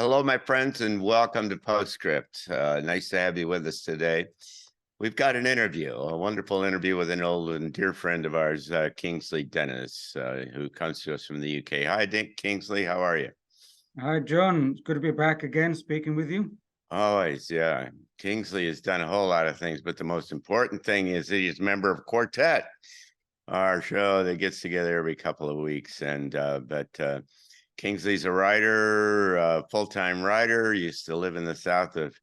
Hello, my friends, and welcome to Postscript. Nice to have you with us today. We've got an interview, a wonderful interview with an old and dear friend of ours, Kingsley Dennis, who comes to us from the UK. Hi, Kingsley. How are you? Hi, John. It's good to be back again speaking with you. Always, yeah. Kingsley has done a whole lot of things, but the most important thing is that he's a member of Quartet, our show that gets together every couple of weeks. Kingsley's a writer, a full-time writer, used to live in the south of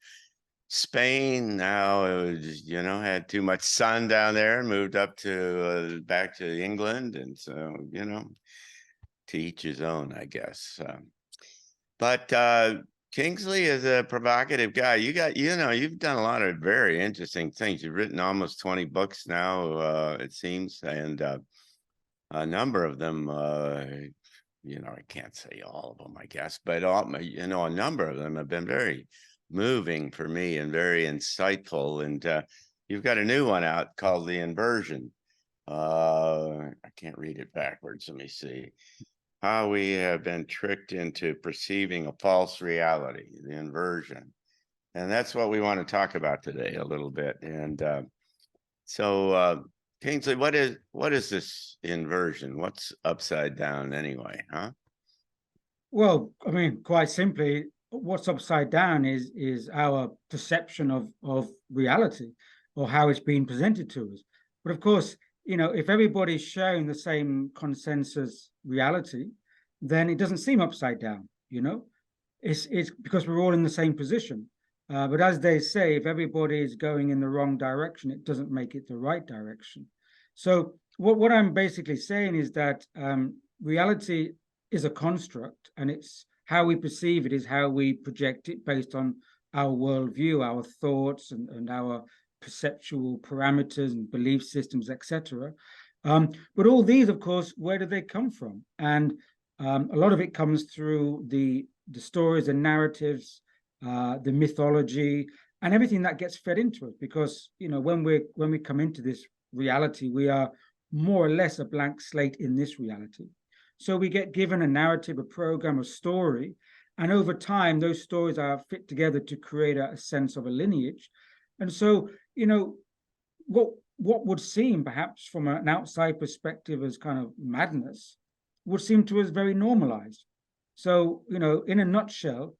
Spain. Now, had too much sun down there and moved up to back to England. And so, to each his own, I guess. Kingsley is a provocative guy. You've done a lot of very interesting things. You've written almost 20 books now, it seems, and a number of them, I can't say all of them, I guess, but a number of them have been very moving for me and very insightful. And you've got a new one out called The Inversion. I can't read it backwards. Let me see. How we have been tricked into perceiving a false reality, the inversion. And that's what we want to talk about today a little bit. And Kingsley, what is this inversion? What's upside down anyway, huh? Well, I mean, quite simply, what's upside down is our perception of reality or how it's being presented to us. But of course, if everybody's sharing the same consensus reality, then it doesn't seem upside down, It's because we're all in the same position. But as they say, if everybody is going in the wrong direction, it doesn't make it the right direction. So what I'm basically saying is that reality is a construct, and it's how we perceive it is how we project it based on our worldview, our thoughts, and our perceptual parameters and belief systems, etc. But all these, of course, where do they come from? And a lot of it comes through the stories and narratives, the mythology, and everything that gets fed into us. Because when we come into this reality, we are more or less a blank slate in this reality. So we get given a narrative, a program, a story, and over time, those stories are fit together to create a sense of a lineage. And so, what would seem perhaps from an outside perspective as kind of madness would seem to us very normalized. So, in a nutshell,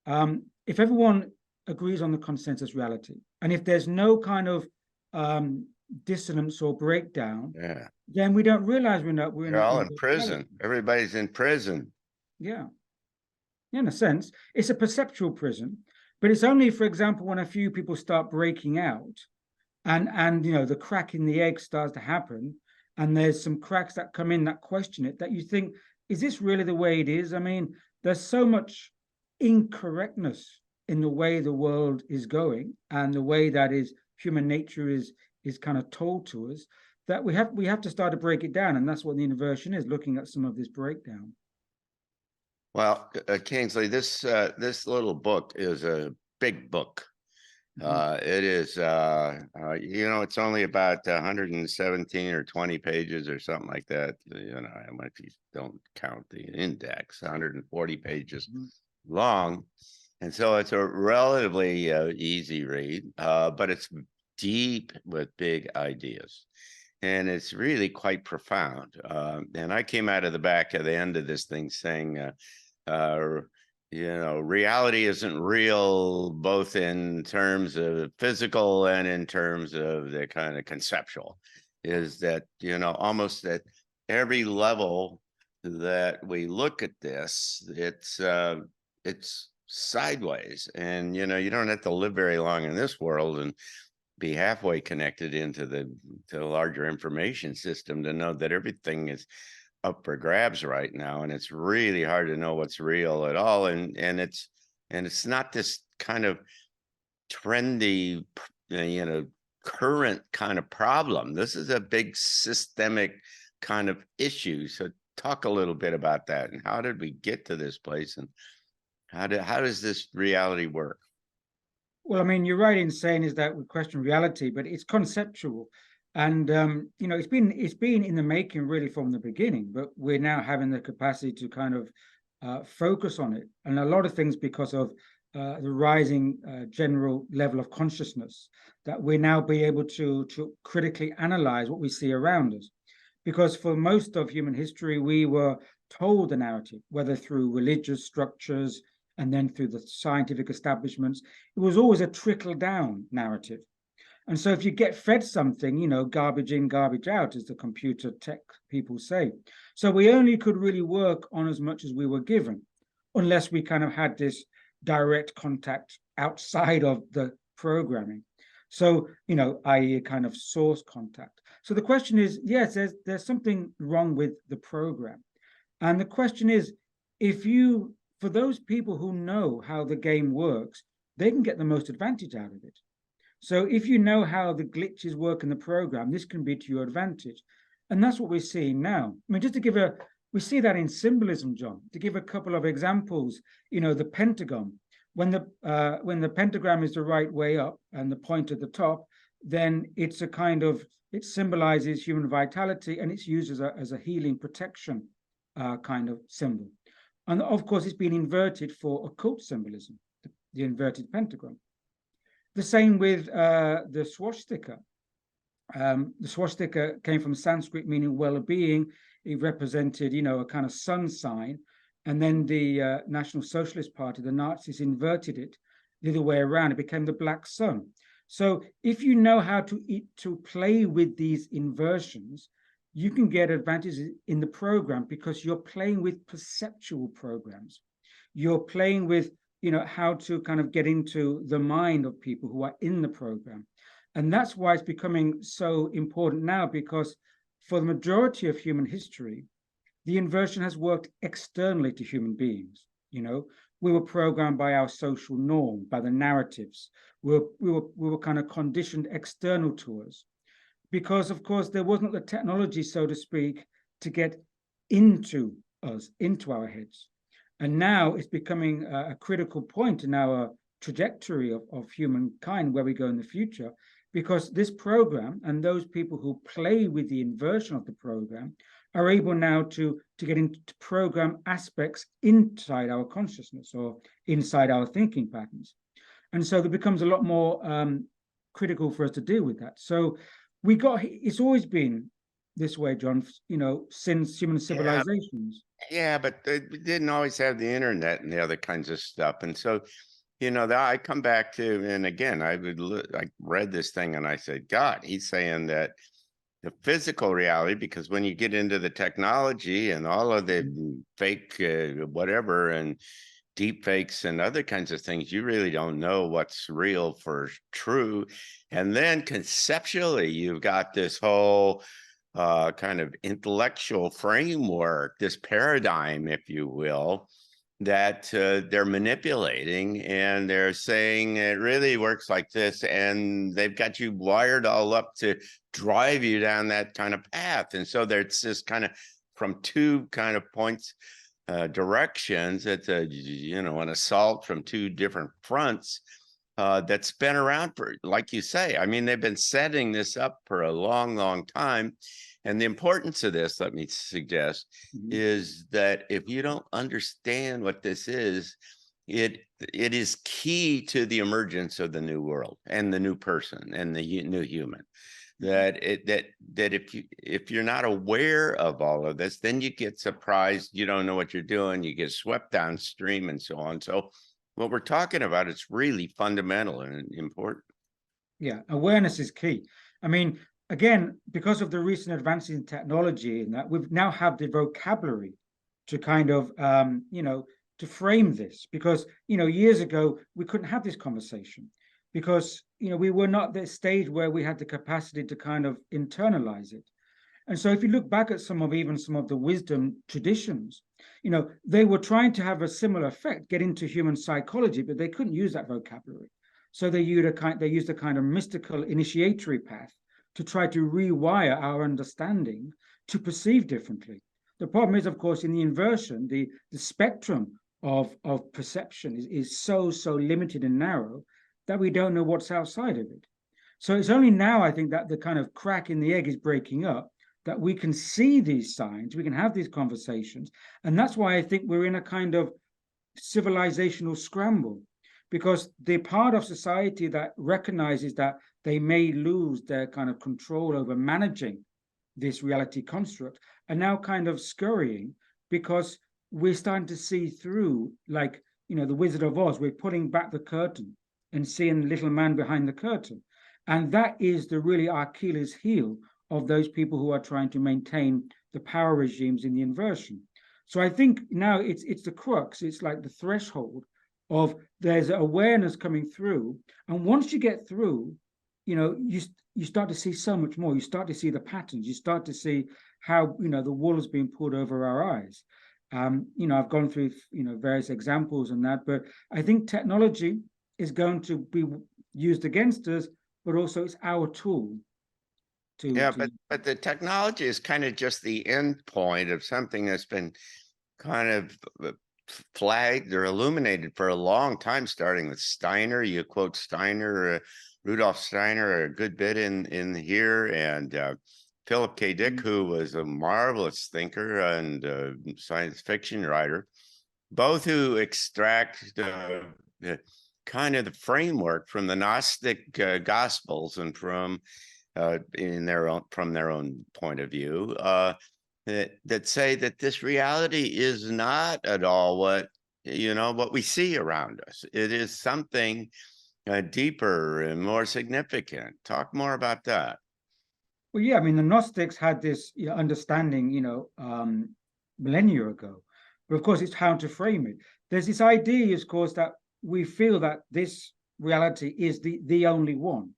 if everyone agrees on the consensus reality, and if there's no kind of dissonance or breakdown, then we don't realize we're all in prison. Everybody's in prison. Yeah. In a sense, it's a perceptual prison, but it's only, for example, when a few people start breaking out and the crack in the egg starts to happen, and there's some cracks that come in that question it, that you think, is this really the way it is? I mean, there's so much incorrectness in the way the world is going and the way that is human nature is kind of told to us, that we have to start to break it down. And that's what the inversion is, looking at some of this breakdown. Well, Kingsley, this little book is a big book. It is, it's only about 117 or 20 pages or something like that. If you don't count the index, 140 pages long. And so it's a relatively easy read, but it's deep with big ideas. And it's really quite profound. And I came out of the back of the end of this thing saying, reality isn't real, both in terms of physical and in terms of the kind of conceptual, is that, almost at every level that we look at this, it's sideways. And, you don't have to live very long in this world and be halfway connected into the larger information system to know that everything is up for grabs right now, and it's really hard to know what's real at all. And it's not this kind of trendy, current kind of problem. This is a big systemic kind of issue. So talk a little bit about that, and how did we get to this place, and how does this reality work? Well, I mean, you're right in saying is that we question reality, but it's conceptual. And it's been in the making really from the beginning, but we're now having the capacity to kind of focus on it. And a lot of things because of the rising general level of consciousness, that we now be able to critically analyze what we see around us. Because for most of human history, we were told the narrative, whether through religious structures and then through the scientific establishments. It was always a trickle-down narrative. And so if you get fed something, you know, garbage in, garbage out, as the computer tech people say. So we only could really work on as much as we were given, unless we kind of had this direct contact outside of the programming. So, you know, i.e. kind of source contact. So the question is, yes, there's something wrong with the program. And the question is, for those people who know how the game works, they can get the most advantage out of it. So if you know how the glitches work in the program, this can be to your advantage. And that's what we're seeing now. I mean, just to give we see that in symbolism, John, to give a couple of examples, you know, the pentagon, when the pentagram is the right way up and the point at the top, then it's it symbolizes human vitality, and it's used as a healing protection kind of symbol. And of course, it's been inverted for occult symbolism, the inverted pentagram. The same with the swastika. The swastika came from Sanskrit, meaning well-being. It represented, you know, a kind of sun sign. And then the National Socialist Party, the Nazis, inverted it the other way around. It became the black sun. So if you know how to play with these inversions, you can get advantages in the program, because you're playing with perceptual programs. You're playing with, you know, how to kind of get into the mind of people who are in the program. And that's why it's becoming so important now, because for the majority of human history, the inversion has worked externally to human beings. You know, we were programmed by our social norm, by the narratives. We were kind of conditioned external to us, because of course there wasn't the technology, so to speak, to get into us, into our heads. And now it's becoming a critical point in our trajectory of humankind, where we go in the future, because this program and those people who play with the inversion of the program are able now to get into program aspects inside our consciousness or inside our thinking patterns. And so there becomes a lot more critical for us to deal with that. So it's always been this way, John, you know, since human civilizations. Yeah, but they didn't always have the internet and the other kinds of stuff. And so, you know, I come back to, and again, I read this thing and I said, God, he's saying that the physical reality, because when you get into the technology and all of the fake whatever and deep fakes and other kinds of things, you really don't know what's real for true. And then conceptually, you've got this whole kind of intellectual framework, this paradigm, if you will, that they're manipulating, and they're saying it really works like this, and they've got you wired all up to drive you down that kind of path. And so there's this kind of from two kind of points, directions. It's an assault from two different fronts that's been around for, like you say, I mean, they've been setting this up for a long, long time. And the importance of this, let me suggest, is that if you don't understand what this is, it is key to the emergence of the new world and the new person and the new human. That if you're not aware of all of this, then you get surprised, you don't know what you're doing, you get swept downstream and so on. So what we're talking about is really fundamental and important. Yeah, awareness is key. I mean, again, because of the recent advances in technology, and that we've now have the vocabulary to kind of, to frame this, because, years ago, we couldn't have this conversation because, we were not at the stage where we had the capacity to kind of internalize it. And so if you look back at some of the wisdom traditions, they were trying to have a similar effect, get into human psychology, but they couldn't use that vocabulary. So they used a kind of mystical initiatory path to try to rewire our understanding to perceive differently. The problem is, of course, in the inversion, the spectrum of perception is so limited and narrow that we don't know what's outside of it. So it's only now, I think, that the kind of crack in the egg is breaking up, that we can see these signs, we can have these conversations. And that's why I think we're in a kind of civilizational scramble, because the part of society that recognizes that they may lose their kind of control over managing this reality construct are now kind of scurrying, because we're starting to see through, like, the Wizard of Oz, we're pulling back the curtain and seeing the little man behind the curtain. And that is the really Achilles heel of those people who are trying to maintain the power regimes in the inversion. So I think now it's the crux, it's like the threshold of there's awareness coming through. And once you get through, you start to see so much more. You start to see the patterns. You start to see how, the wool has been pulled over our eyes. I've gone through, various examples and that, but I think technology is going to be used against us, but also it's our tool. But the technology is kind of just the end point of something that's been kind of flagged or illuminated for a long time, starting with Steiner. You quote Steiner, Rudolf Steiner, a good bit in here, and Philip K. Dick, who was a marvelous thinker and science fiction writer, both who extract kind of the framework from the Gnostic Gospels and from their own point of view, that say that this reality is not at all what we see around us. It is something deeper and more significant. Talk more about that. Well, yeah, I mean, the Gnostics had this understanding, millennia ago, but of course, it's how to frame it. There's this idea, of course, that we feel that this reality is the only one,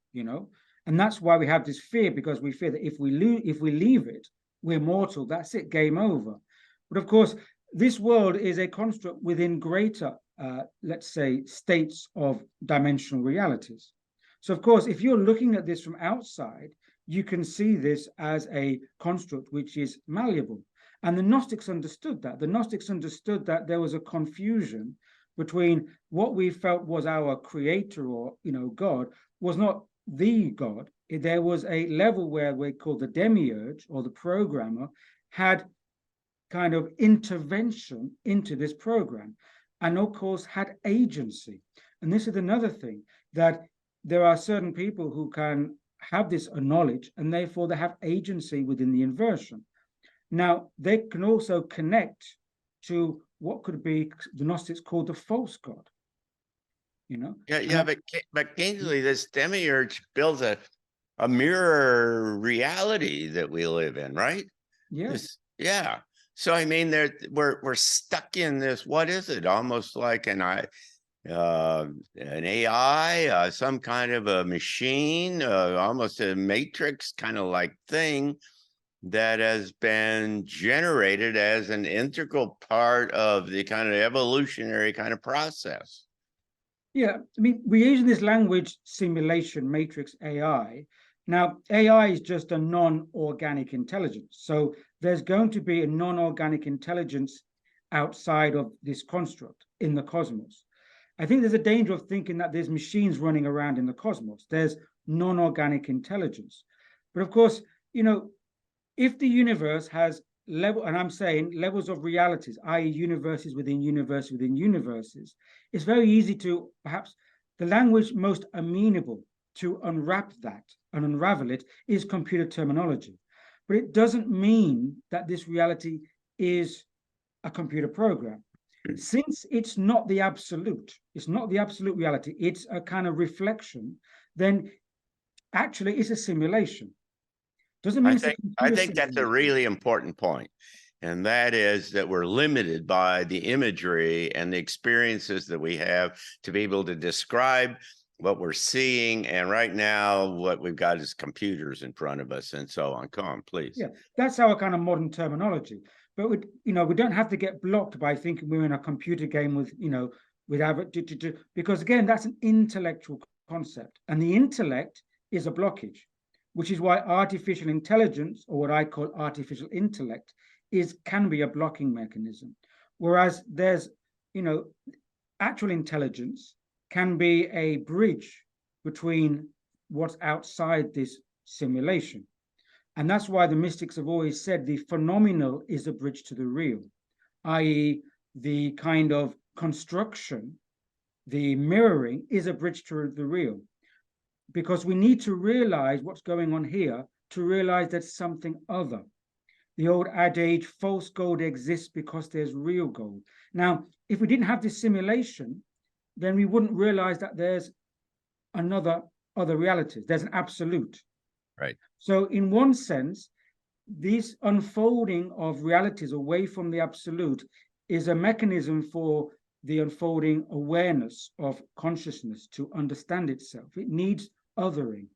and that's why we have this fear, because we fear that if we leave it, we're mortal. That's it, game over. But of course, this world is a construct within greater, let's say, states of dimensional realities. So, of course, if you're looking at this from outside, you can see this as a construct which is malleable. And the Gnostics understood that. The Gnostics understood that there was a confusion between what we felt was our creator, or, God, was not the God. There was a level where we call the demiurge, or the programmer, had kind of intervention into this program, and of course had agency. And this is another thing, that there are certain people who can have this knowledge, and therefore they have agency within the inversion. Now, they can also connect to what could be the Gnostics called the false God. But Kingsley, this demiurge builds a mirror reality that we live in, right? Yes. So I mean, we're stuck in this. What is it? Almost like an AI, some kind of a machine, almost a matrix kind of like thing that has been generated as an integral part of the kind of evolutionary kind of process. Yeah, I mean, we're using this language, simulation, matrix, AI. Now, AI is just a non-organic intelligence. So there's going to be a non-organic intelligence outside of this construct in the cosmos. I think there's a danger of thinking that there's machines running around in the cosmos. There's non-organic intelligence. But of course, if the universe has and I'm saying levels of realities, i.e. universes within universes within universes, it's very easy to, perhaps the language most amenable to unwrap that and unravel it is computer terminology. But it doesn't mean that this reality is a computer program. Since it's not the absolute reality, it's a kind of reflection, then actually it's a simulation. Doesn't mean I think that's a really important point. And that is that we're limited by the imagery and the experiences that we have to be able to describe what we're seeing. And right now, what we've got is computers in front of us and so on. Come on, please. Yeah, that's our kind of modern terminology. But we don't have to get blocked by thinking we're in a computer game with, because again, that's an intellectual concept. And the intellect is a blockage, which is why artificial intelligence, or what I call artificial intellect, can be a blocking mechanism. Whereas there's, actual intelligence can be a bridge between what's outside this simulation. And that's why the mystics have always said the phenomenal is a bridge to the real, i.e., the kind of construction, the mirroring is a bridge to the real. Because we need to realize what's going on here to realize there's something other. The old adage, false gold exists because there's real gold. Now, if we didn't have this simulation, then we wouldn't realize that there's other realities. There's an absolute. Right. So in one sense, this unfolding of realities away from the absolute is a mechanism for the unfolding awareness of consciousness to understand itself. It needs othering.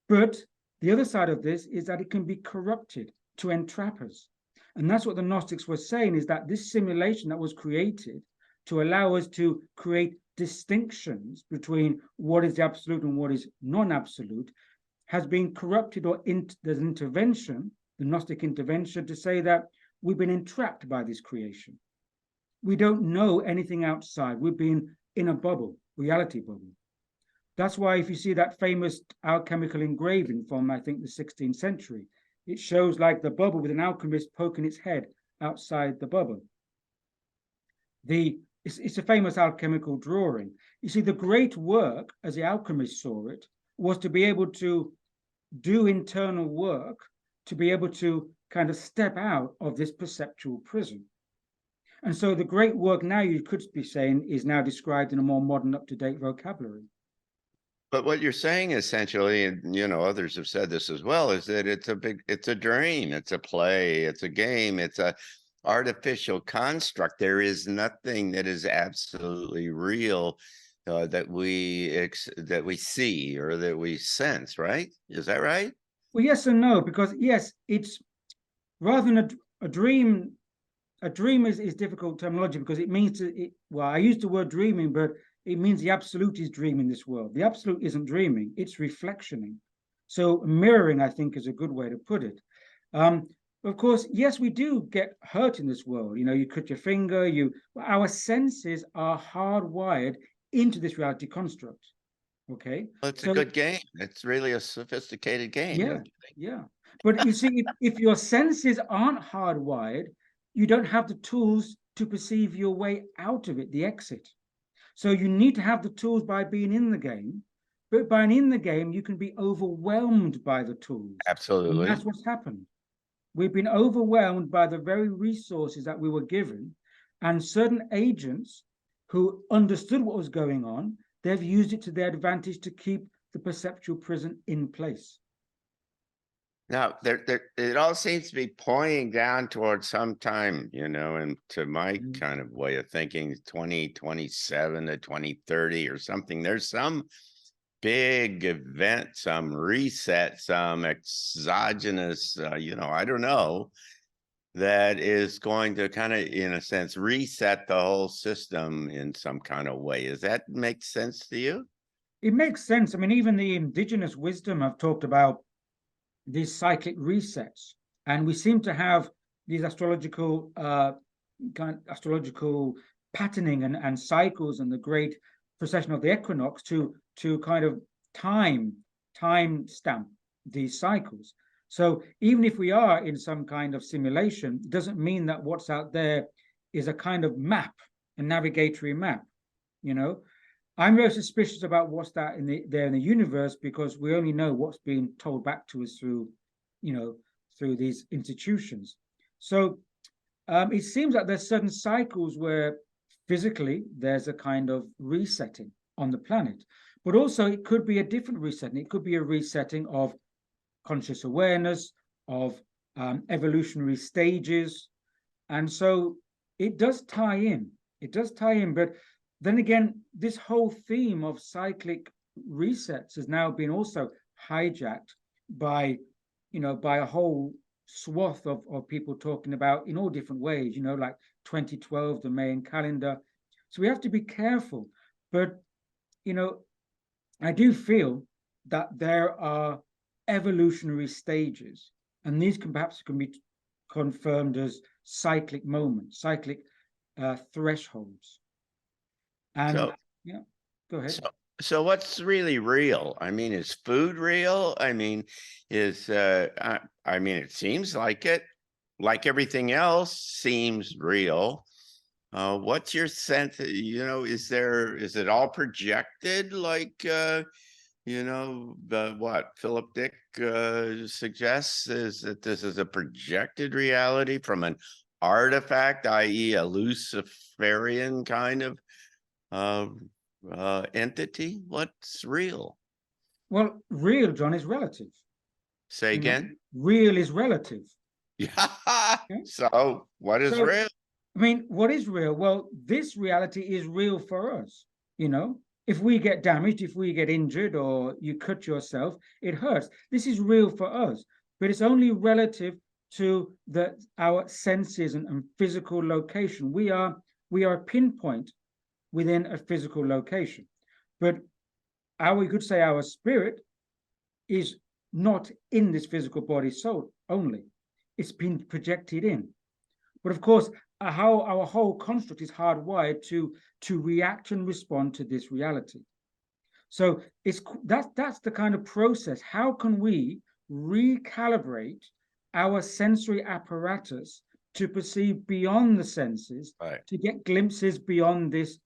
But the other side of this is that it can be corrupted to entrap us. And that's what the Gnostics were saying, is that this simulation that was created to allow us to create distinctions between what is the absolute and what is non-absolute has been corrupted, or there's an intervention, the Gnostic intervention, to say that we've been entrapped by this creation. We don't know anything outside. We've been in a bubble, reality bubble. That's why if you see that famous alchemical engraving from, I think, the 16th century, it shows like the bubble with an alchemist poking its head outside the bubble. It's a famous alchemical drawing. You see, the great work, as the alchemist saw it, was to be able to do internal work, to be able to kind of step out of this perceptual prison. And so the great work now, you could be saying, is now described in a more modern, up-to-date vocabulary. But what you're saying essentially, and others have said this as well, is that it's a dream, it's a play, it's a game, it's a artificial construct. There is nothing that is absolutely real that we see or that we sense, right? Is that right? Well, yes and no, because yes, it's rather than a dream. A dream is difficult terminology because it means well, I use the word dreaming, but it means the absolute is dreaming this world. The absolute isn't dreaming, it's reflectioning. So mirroring, I think, is a good way to put it. Of course, yes, we do get hurt in this world. You cut your finger, our senses are hardwired into this reality construct. Okay. Well, it's a good game. It's really a sophisticated game. Yeah, yeah. But you see, if your senses aren't hardwired, you don't have the tools to perceive your way out of it, the exit. So you need to have the tools by being in the game, but by being in the game, you can be overwhelmed by the tools. Absolutely. And that's what's happened. We've been overwhelmed by the very resources that we were given, and certain agents who understood what was going on, they've used it to their advantage to keep the perceptual prison in place. Now, it all seems to be pointing down towards some time, and to my kind of way of thinking, 2027 to 2030 or something. There's some big event, some reset, some exogenous, I don't know, that is going to kind of, in a sense, reset the whole system in some kind of way. Does that make sense to you? It makes sense. I mean, even the indigenous wisdom have talked about these cyclic resets, and we seem to have these astrological patterning and cycles and the great precession of the equinox to kind of time stamp these cycles. So even if we are in some kind of simulation, it doesn't mean that what's out there is a kind of map, a navigatory map. I'm very suspicious about what's there in the universe, because we only know what's being told back to us through these institutions. So it seems like there's certain cycles where physically there's a kind of resetting on the planet, but also it could be a different resetting. It could be a resetting of conscious awareness, of evolutionary stages. And so it does tie in. But then again, this whole theme of cyclic resets has now been also hijacked by a whole swath of people talking about in all different ways, like 2012, the Mayan calendar. So we have to be careful. But, I do feel that there are evolutionary stages, and these can be confirmed as cyclic moments, cyclic thresholds. And So, yeah, go ahead. So what's really real? I mean, is food real? I mean, I mean, it seems like it, like everything else seems real. What's your sense? Is it all projected like, what Philip Dick suggests is that this is a projected reality from an artifact, i.e. a Luciferian kind of uh, entity? What's real? Well, real, John, is relative. Say again? Real is relative. Yeah. Okay? So what is So, real? I mean, what is real? Well, this reality is real for us. If we get damaged, if we get injured, or you cut yourself, it hurts. This is real for us, but it's only relative to our senses and physical location. We are a pinpoint within a physical location, but we could say our spirit is not in this physical body soul only. It's been projected in. But of course, how our whole construct is hardwired to react and respond to this reality. So that's the kind of process. How can we recalibrate our sensory apparatus to perceive beyond the senses, Right. to get glimpses beyond this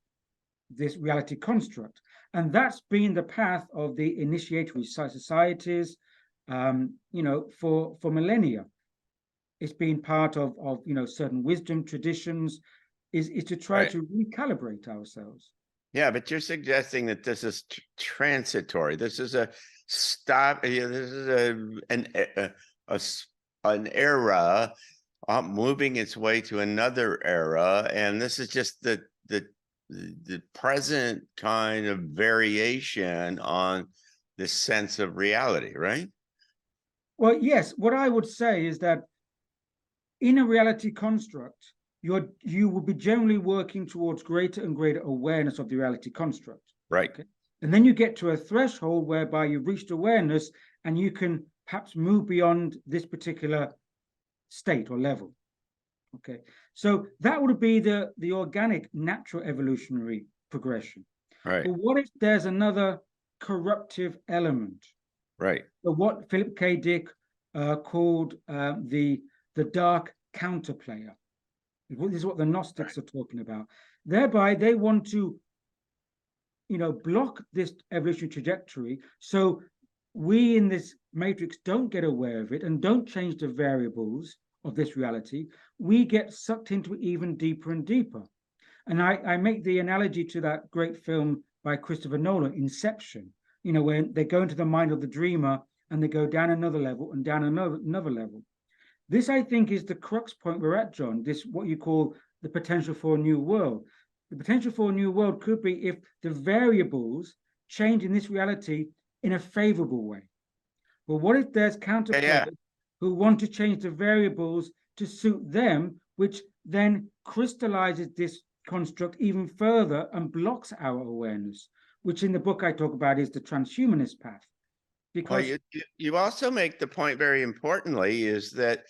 reality construct? And that's been the path of the initiatory societies, for millennia. It's been part of certain wisdom traditions, is to try Right. to recalibrate ourselves. Yeah, but you're suggesting that this is transitory. This is a stop. This is an era moving its way to another era, and this is just the present kind of variation on this sense of reality, right? Well, yes, what I would say is that in a reality construct, you will be generally working towards greater and greater awareness of the reality construct. Right. Okay? And then you get to a threshold whereby you've reached awareness and you can perhaps move beyond this particular state or level. Okay. So that would be the organic, natural evolutionary progression. Right. But what if there's another corruptive element? Right. So what Philip K. Dick called the dark counterplayer. This is what the Gnostics are talking about. Thereby, they want to, block this evolutionary trajectory, so we in this matrix don't get aware of it and don't change the variables of this reality. We get sucked into it even deeper and deeper. And I make the analogy to that great film by Christopher Nolan, Inception. When they go into the mind of the dreamer and they go down another level and down another level. This, I think, is the crux point we're at, John. This, what you call the potential for a new world. The potential for a new world could be if the variables change in this reality in a favorable way. But what if there's counterplayers who want to change the variables to suit them, which then crystallizes this construct even further and blocks our awareness, which in the book I talk about is the transhumanist path. Because you also make the point very importantly is that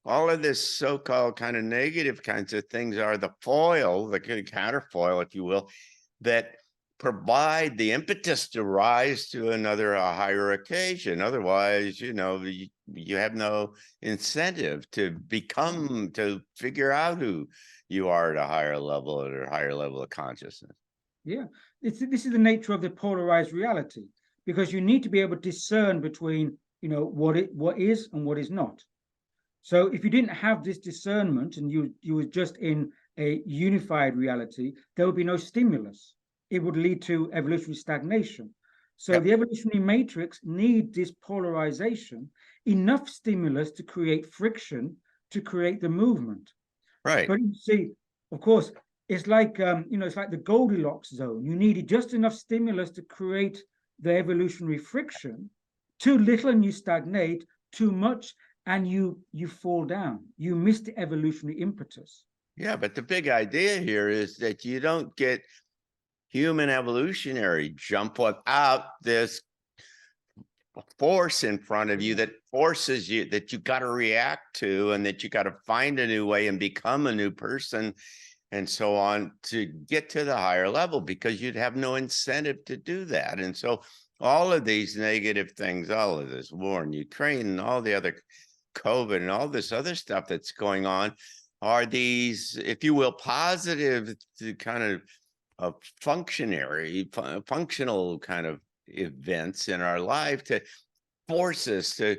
all of this so-called kind of negative kinds of things are the foil, the counterfoil, if you will, that provide the impetus to rise to a higher occasion. Otherwise, you have no incentive to figure out who you are at a higher level or a higher level of consciousness. Yeah, this is the nature of the polarized reality, because you need to be able to discern between, what is and what is not. So if you didn't have this discernment and you were just in a unified reality, there would be no stimulus. It would lead to evolutionary stagnation. So the evolutionary matrix needs this polarization, enough stimulus to create friction, to create the movement. Right. But you see, of course, it's like it's like the Goldilocks zone. You needed just enough stimulus to create the evolutionary friction. Too little and you stagnate. Too much and you fall down. You miss the evolutionary impetus. Yeah, but the big idea here is that you don't get human evolutionary jump without this force in front of you that forces you, that you got to react to, and that you got to find a new way and become a new person. and so on to get to the higher level, because you'd have no incentive to do that. And so all of these negative things, all of this war in Ukraine and all the other COVID and all this other stuff that's going on, are these, if you will, positive to kind of functional kind of events in our life to force us to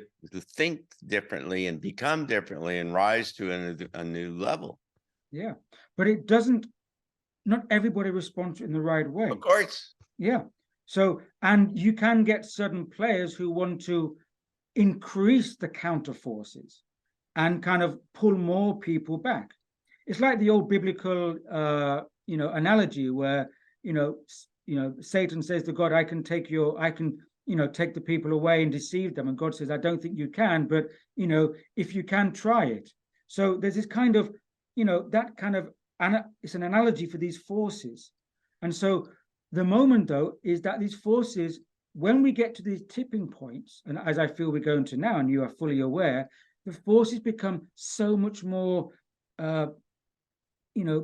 think differently and become differently and rise to a new level. Yeah, but it doesn't, not everybody responds to it in the right way. Of course. Yeah. So, and you can get certain players who want to increase the counter forces and kind of pull more people back. It's like the old biblical, analogy where, Satan says to God, I can, take the people away and deceive them. And God says, I don't think you can, but, if you can, try it. So there's this kind of, that kind of, it's an analogy for these forces. And so the moment, though, is that these forces, when we get to these tipping points, and as I feel we're going to now, and you are fully aware, the forces become so much more,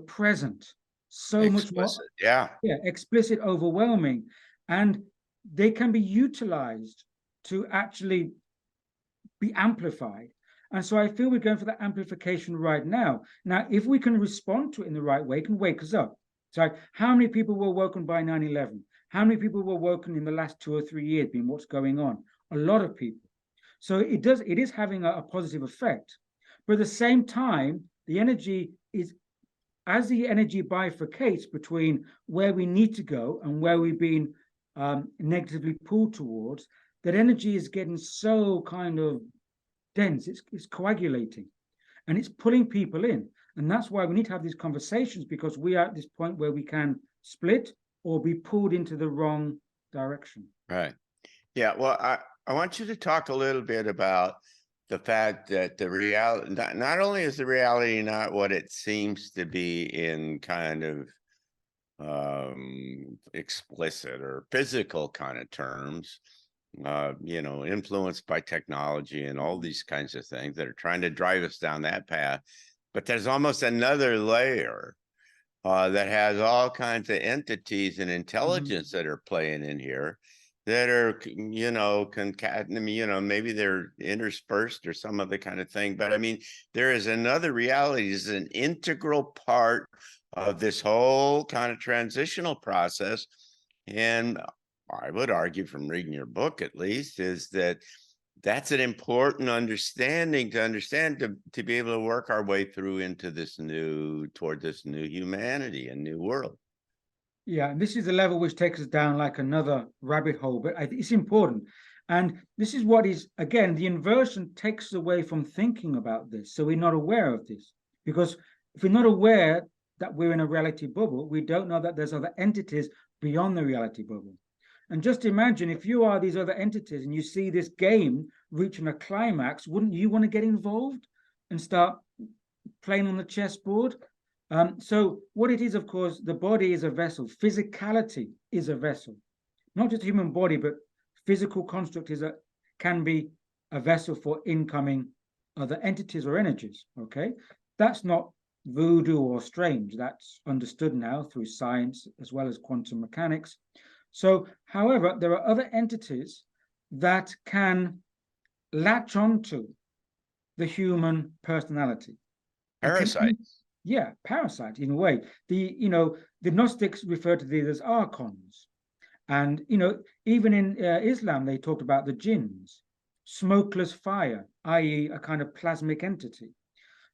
present, so Explicit, much more, yeah, explicit, overwhelming, and they can be utilized to actually be amplified. And so I feel we're going for that amplification right now. Now, if we can respond to it in the right way, it can wake us up. So how many people were woken by 9/11? How many people were woken in the last 2 or 3 years, being what's going on? A lot of people. So it is having a positive effect. But at the same time, the energy is, as the energy bifurcates between where we need to go and where we've been negatively pulled towards, that energy is getting so kind of dense, it's coagulating, and it's pulling people in. And that's why we need to have these conversations, because we are at this point where we can split or be pulled into the wrong direction. Right. Yeah. Well, I want you to talk a little bit about the fact that the reality, not only is the reality not what it seems to be in kind of explicit or physical kind of terms, influenced by technology and all these kinds of things that are trying to drive us down that path. But there's almost another layer that has all kinds of entities and intelligence that are playing in here that are, concatenated, maybe they're interspersed or some other kind of thing. But I mean, there is another reality, is an integral part of this whole kind of transitional process. And I would argue, from reading your book at least, is that that's an important understanding to be able to work our way through into toward this new humanity and new world. Yeah, and this is the level which takes us down like another rabbit hole, but I think it's important. And this is what is, again, the inversion takes us away from thinking about this. So we're not aware of this, because if we're not aware that we're in a reality bubble, we don't know that there's other entities beyond the reality bubble. And just imagine, if you are these other entities and you see this game reaching a climax, wouldn't you want to get involved and start playing on the chessboard? So what it is, of course, the body is a vessel. Physicality is a vessel, not just human body, but physical construct can be a vessel for incoming other entities or energies. Okay, that's not voodoo or strange. That's understood now through science as well as quantum mechanics. So, however, there are other entities that can latch onto the human personality. Parasites. Yeah, parasite in a way. The Gnostics refer to these as archons. And, even in Islam, they talked about the jinns, smokeless fire, i.e. a kind of plasmic entity.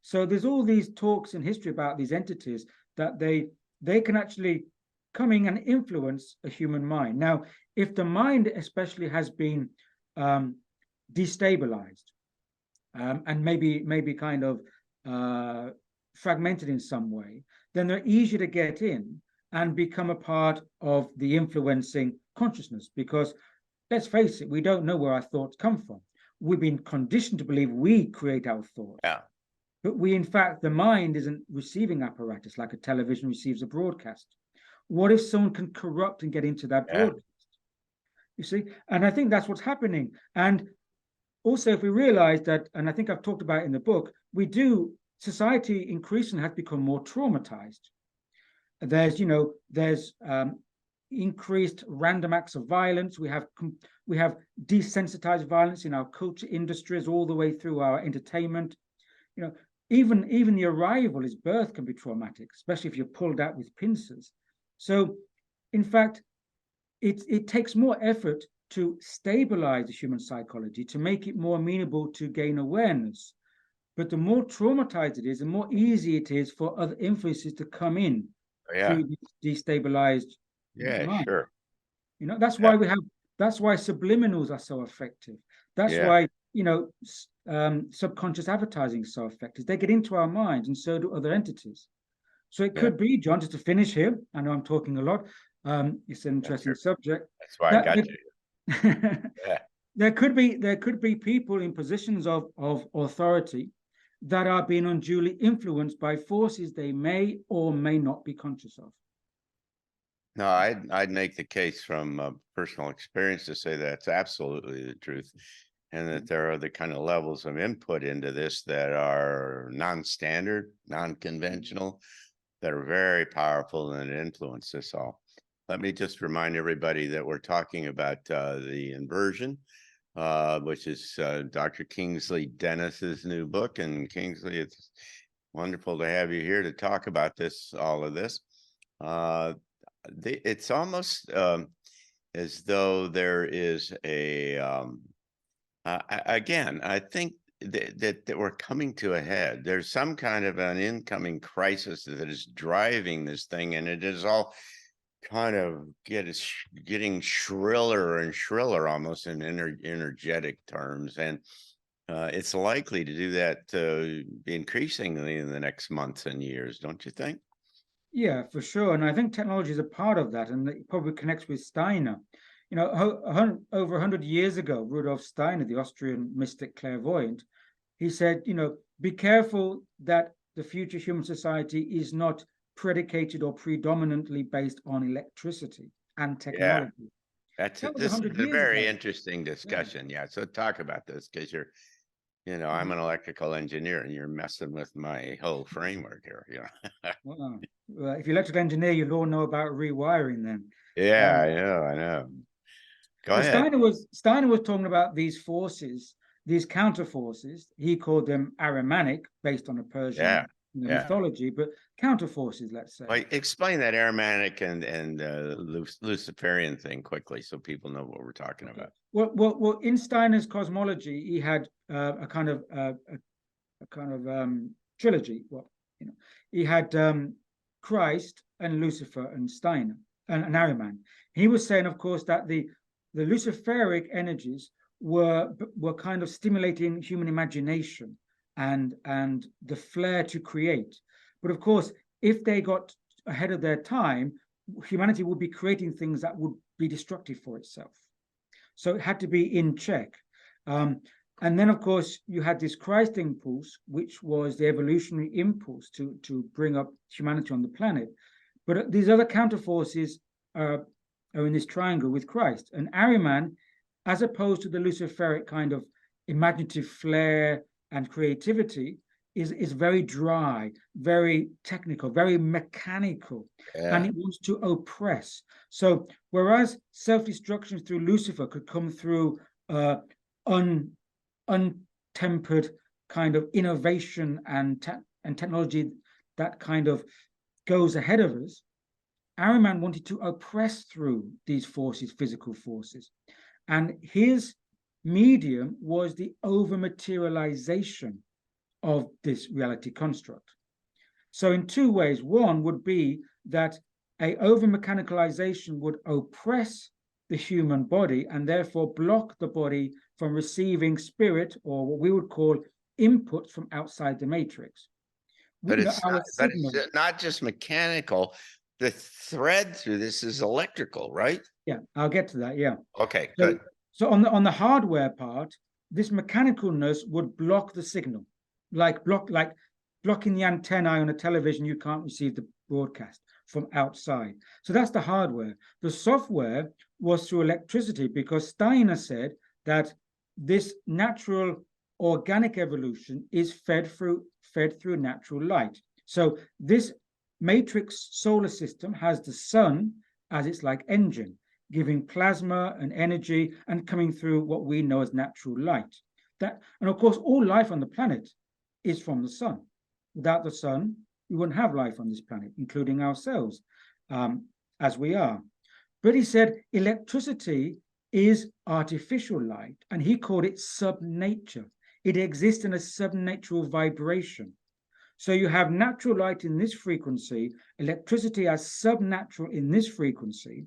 So there's all these talks in history about these entities that they can actually come in and influence a human mind. Now, if the mind especially has been destabilized and maybe kind of fragmented in some way, then they're easier to get in and become a part of the influencing consciousness. Because let's face it, we don't know where our thoughts come from. We've been conditioned to believe we create our thoughts. Yeah. But we, in fact, the mind isn't receiving apparatus like a television receives a broadcast. What if someone can corrupt and get into that broadcast? You see? And I think that's what's happening. And also, if we realize that, and I think I've talked about it in the book, society increasingly has become more traumatized. There's, there's increased random acts of violence. We have desensitized violence in our culture industries all the way through our entertainment. Even the arrival, his birth, can be traumatic, especially if you're pulled out with pincers. So, in fact, it takes more effort to stabilize the human psychology, to make it more amenable to gain awareness. But the more traumatized it is, the more easy it is for other influences to come in through destabilized mind. Sure. That's why that's why subliminals are so effective. That's why, subconscious advertising is so effective. They get into our minds, and so do other entities. So it could be, John, just to finish here, I know I'm talking a lot. It's an interesting subject. That's why I got you. There could be people in positions of authority that are being unduly influenced by forces they may or may not be conscious of. No, I'd make the case from personal experience to say that's absolutely the truth, and that there are the kind of levels of input into this that are non-standard, non-conventional, that are very powerful and influence us all. Let me just remind everybody that we're talking about the Inversion, which is Dr. Kingsley Dennis's new book. And Kingsley, it's wonderful to have you here to talk about all of this. It's almost as though there is again, I think that we're coming to a head. There's some kind of an incoming crisis that is driving this thing, and it is all kind of getting shriller and shriller, almost in energetic terms, and it's likely to do that increasingly in the next months and years, don't you think? Yeah, for sure. And I think technology is a part of that, and it probably connects with Steiner. Over 100 years ago, Rudolf Steiner, the Austrian mystic clairvoyant, he said, be careful that the future human society is not predicated or predominantly based on electricity and technology. This is a very interesting discussion. So talk about this, because I'm an electrical engineer, and you're messing with my whole framework here. Well, if you're electrical engineer, you'll all know about rewiring then. I know. Go ahead. Steiner was talking about these forces, these counter forces. He called them Ahrimanic, based on a Persian mythology, but counter forces, let's say. Well, explain that Ahrimanic and Luciferian thing quickly, so people know what we're talking about. Well, in Steiner's cosmology, he had a kind of trilogy. He had Christ and Lucifer and Steiner and Ahriman. He was saying, of course, that the Luciferic energies were kind of stimulating human imagination and the flair to create. But of course, if they got ahead of their time, humanity would be creating things that would be destructive for itself. So it had to be in check. And then, of course, you had this Christ impulse, which was the evolutionary impulse to bring up humanity on the planet. But these other counter forces are in this triangle with Christ. And Ahriman, as opposed to the Luciferic kind of imaginative flair and creativity, is very dry, very technical, very mechanical, and it wants to oppress. So whereas self-destruction through Lucifer could come through untempered kind of innovation and technology that kind of goes ahead of us, Ahriman wanted to oppress through these forces, physical forces. And his medium was the over-materialization of this reality construct. So in two ways. One would be that a over-mechanicalization would oppress the human body and therefore block the body from receiving spirit, or what we would call inputs from outside the matrix. But it's not just mechanical. The thread through this is electrical, right? Yeah, I'll get to that. Yeah. Okay, good. So on the hardware part, this mechanicalness would block the signal, like blocking the antenna on a television. You can't receive the broadcast from outside. So that's the hardware. The software was through electricity, because Steiner said that this natural organic evolution is fed through natural light. So this matrix solar system has the sun as its like engine, giving plasma and energy and coming through what we know as natural light. And of course, all life on the planet is from the sun. Without the sun, we wouldn't have life on this planet, including ourselves, as we are. But he said electricity is artificial light, and he called it subnature. It exists in a subnatural vibration. So you have natural light in this frequency, electricity as subnatural in this frequency.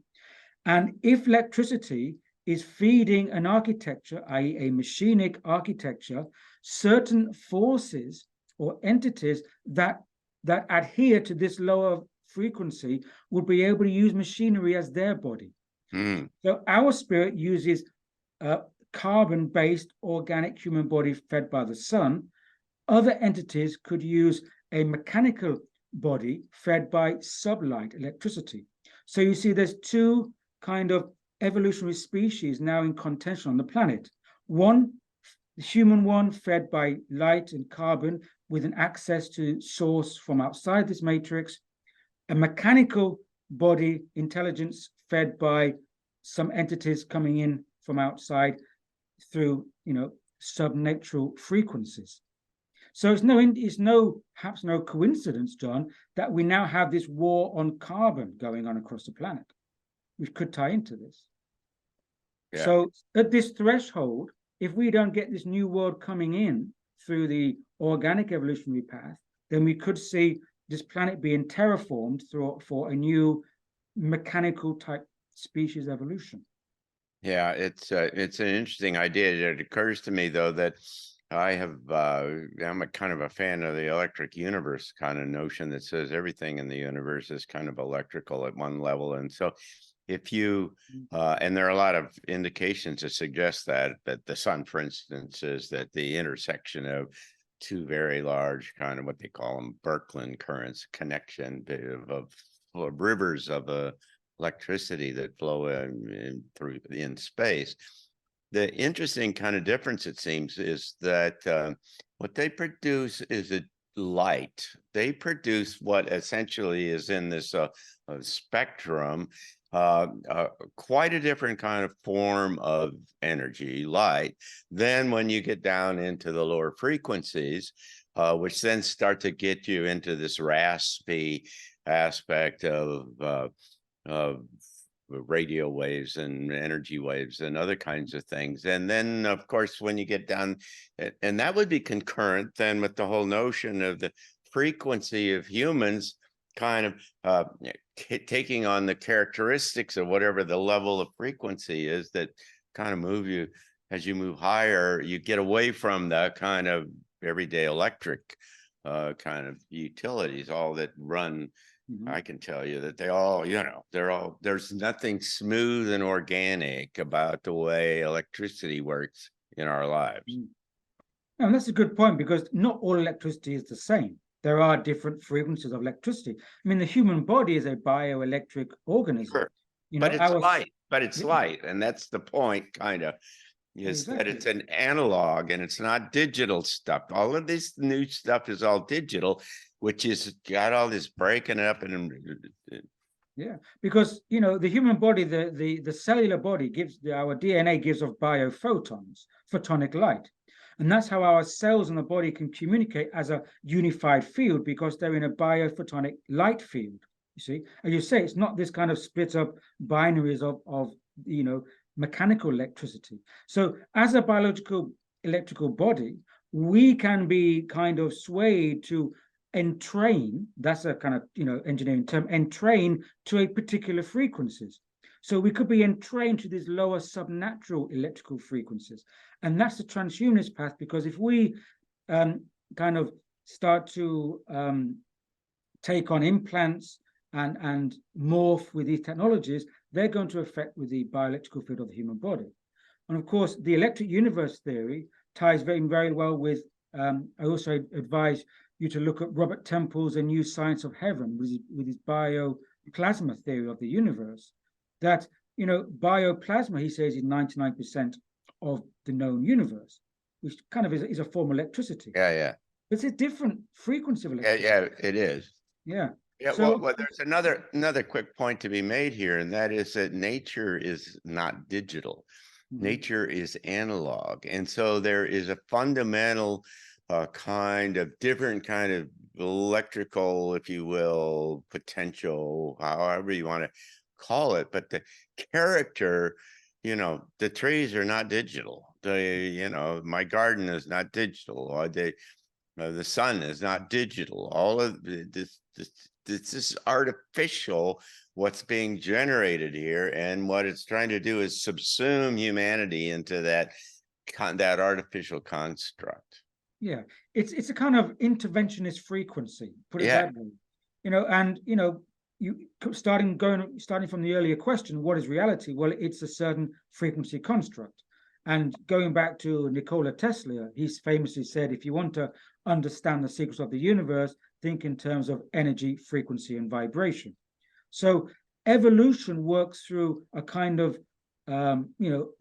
And if electricity is feeding an architecture, i.e. a machinic architecture, certain forces or entities that adhere to this lower frequency would be able to use machinery as their body. So our spirit uses carbon-based organic human body fed by the sun. Other entities could use a mechanical body fed by sublight electricity. So you see there's two kind of evolutionary species now in contention on the planet. One, the human one fed by light and carbon with an access to source from outside this matrix, a mechanical body intelligence fed by some entities coming in from outside through, subnatural frequencies. So it's perhaps no coincidence, John, that we now have this war on carbon going on across the planet, which could tie into this. Yeah. So at this threshold, if we don't get this new world coming in through the organic evolutionary path, then we could see this planet being terraformed for a new mechanical type species evolution. Yeah, it's an interesting idea. It occurs to me, though, that I'm a kind of a fan of the electric universe kind of notion that says everything in the universe is kind of electrical at one level. And so if you, and there are a lot of indications to suggest that the sun, for instance, is that the intersection of two very large kind of what they call them Birkeland currents, connection of rivers of electricity that flow in space. The interesting kind of difference, it seems, is that what they produce is a light. They produce what essentially is in this spectrum, quite a different kind of form of energy, light, than when you get down into the lower frequencies, which then start to get you into this raspy aspect of radio waves and energy waves and other kinds of things. And then, of course, when you get down, and that would be concurrent then with the whole notion of the frequency of humans kind of taking on the characteristics of whatever the level of frequency is that kind of move you, as you move higher, you get away from the kind of everyday electric kind of utilities, all that run. I can tell you that they all, there's nothing smooth and organic about the way electricity works in our lives. And that's a good point, because not all electricity is the same. There are different frequencies of electricity. I mean, the human body is a bioelectric organism. Sure. But it's light. But it's light. And that's the point, kind of, is that it's an analog and it's not digital stuff. All of this new stuff is all digital, which is got all this breaking up and yeah, because the human body, the cellular body our DNA gives off biophotons, photonic light, and that's how our cells in the body can communicate as a unified field, because they're in a biophotonic light field. You see, as you say, it's not this kind of split up binaries of mechanical electricity. So as a biological electrical body, we can be kind of swayed to entrain, that's a kind of engineering term, entrain to a particular frequencies. So we could be entrained to these lower subnatural electrical frequencies. And that's the transhumanist path, because if we kind of start to take on implants and morph with these technologies, they're going to affect with the bioelectrical field of the human body. And of course, the electric universe theory ties very, very well with, I also advise you to look at Robert Temple's A New Science of Heaven with his bioplasma theory of the universe, that, bioplasma, he says, is 99% of the known universe, which kind of is a form of electricity. Yeah. It's a different frequency of electricity. Yeah, it is. Yeah. Yeah, So well, there's another quick point to be made here, and that is that nature is not digital. mhm, Nature is analog, and so there is a fundamental kind of different kind of electrical, if you will, potential, however you want to call it. But the character, the trees are not digital. My garden is not digital. Or the sun is not digital. All of this is artificial, what's being generated here, and what it's trying to do is subsume humanity into that artificial construct. yeah, it's a kind of interventionist frequency, put it Yeah, that way. And you starting from the earlier question, what is reality? Well, it's a certain frequency construct. And going back to Nikola Tesla, he's famously said, if you want to understand the secrets of the universe, think in terms of energy, frequency, and vibration. So evolution works through a kind of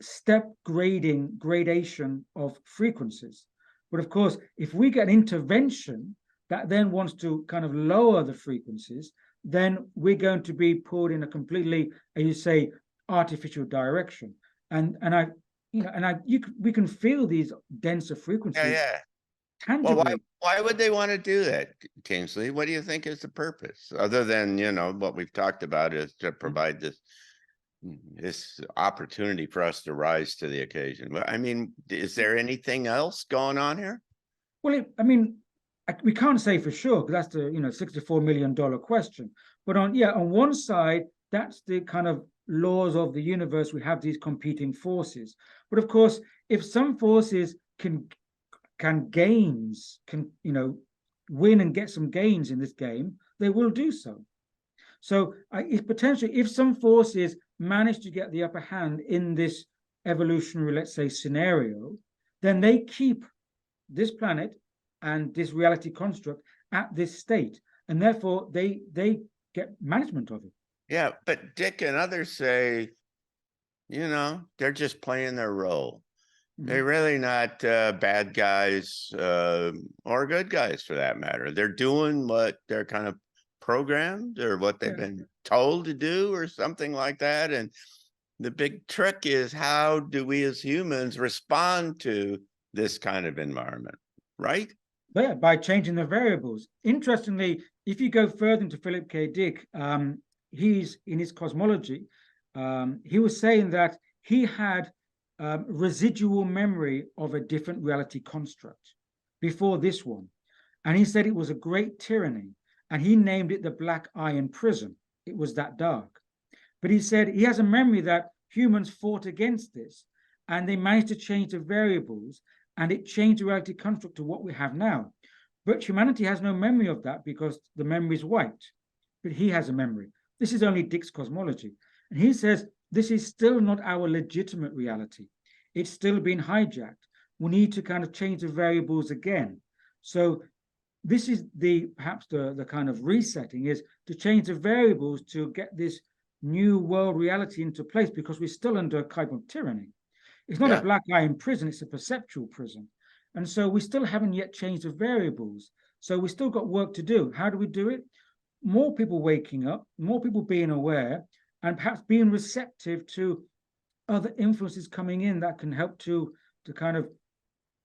step gradation of frequencies. But of course, if we get intervention that then wants to kind of lower the frequencies, then we're going to be pulled in a completely, as you say, artificial direction. We can feel these denser yeah, frequencies yeah. Well, why tangibly. why would they want to do that, Kingsley? What do you think is the purpose, other than what we've talked about is to provide this opportunity for us to rise to the occasion? Well, I mean, is there anything else going on here? Well, we can't say for sure because that's the $64 million question. But on one side, that's the kind of laws of the universe. We have these competing forces. But of course, if some forces can win and get some gains in this game, they will do so. So if potentially, if some forces manage to get the upper hand in this evolutionary, let's say, scenario, then they keep this planet and this reality construct at this state, and therefore they get management of it. Yeah, but Dick and others say, they're just playing their role. They're really not bad guys or good guys for that matter. They're doing what they're kind of programmed or what they've been told to do or something like that. And the big trick is, how do we as humans respond to this kind of environment, right? Yeah, by changing the variables. Interestingly, if you go further into Philip K. Dick, he's in his cosmology, he was saying that he had residual memory of a different reality construct before this one. And he said it was a great tyranny. And he named it the Black Iron Prison. It was that dark. But he said he has a memory that humans fought against this and they managed to change the variables and it changed the reality construct to what we have now. But humanity has no memory of that because the memory is wiped. But he has a memory. This is only Dick's cosmology. And he says this is still not our legitimate reality. It's still being hijacked. We need to kind of change the variables again. So this is perhaps the kind of resetting, is to change the variables to get this new world reality into place, because we're still under a kind of tyranny. It's not a black iron prison, it's a perceptual prison. And so we still haven't yet changed the variables. So we still got work to do. How do we do it? More people waking up, more people being aware, and perhaps being receptive to other influences coming in that can help to kind of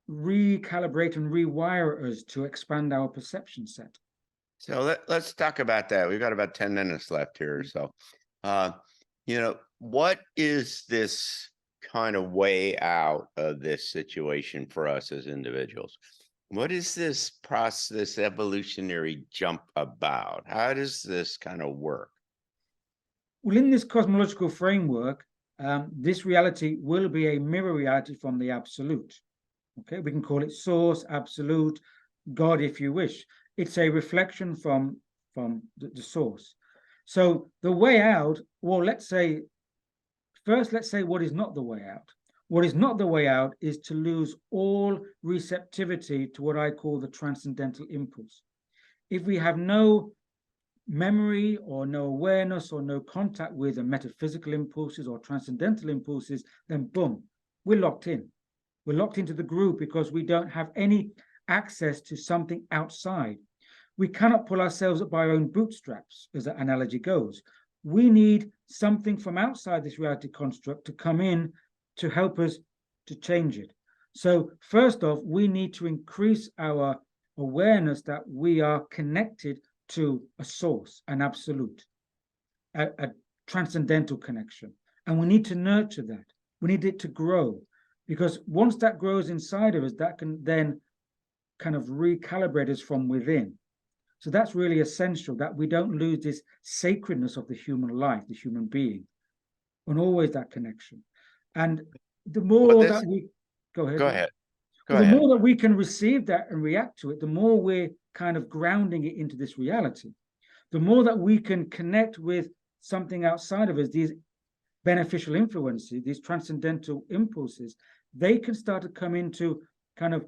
recalibrate and rewire us to expand our perception set. So let's talk about that. We've got about 10 minutes left here or so. What is this kind of way out of this situation for us as individuals? What is this process, this evolutionary jump about? How does this kind of work? Well, in this cosmological framework, this reality will be a mirror reality from the absolute. Okay, we can call it source, absolute, God, if you wish. It's a reflection from the source. So the way out, well, let's say what is not the way out. What is not the way out is to lose all receptivity to what I call the transcendental impulse. If we have no memory or no awareness or no contact with the metaphysical impulses or transcendental impulses, then boom, we're locked in. We're locked into the groove because we don't have any access to something outside. we cannot pull ourselves up by our own bootstraps, as that analogy goes. We need something from outside this reality construct to come in to help us to change it. So first off, we need to increase our awareness that we are connected to a source, an absolute, a transcendental connection. And we need to nurture that. We need it to grow, because once that grows inside of us, that can then kind of recalibrate us from within. So that's really essential, that we don't lose this sacredness of the human life, the human being, and always that connection. And the more that we go ahead. The more that we can receive that and react to it, the more we're kind of grounding it into this reality. The more that we can connect with something outside of us, these beneficial influences, these transcendental impulses, they can start to come into kind of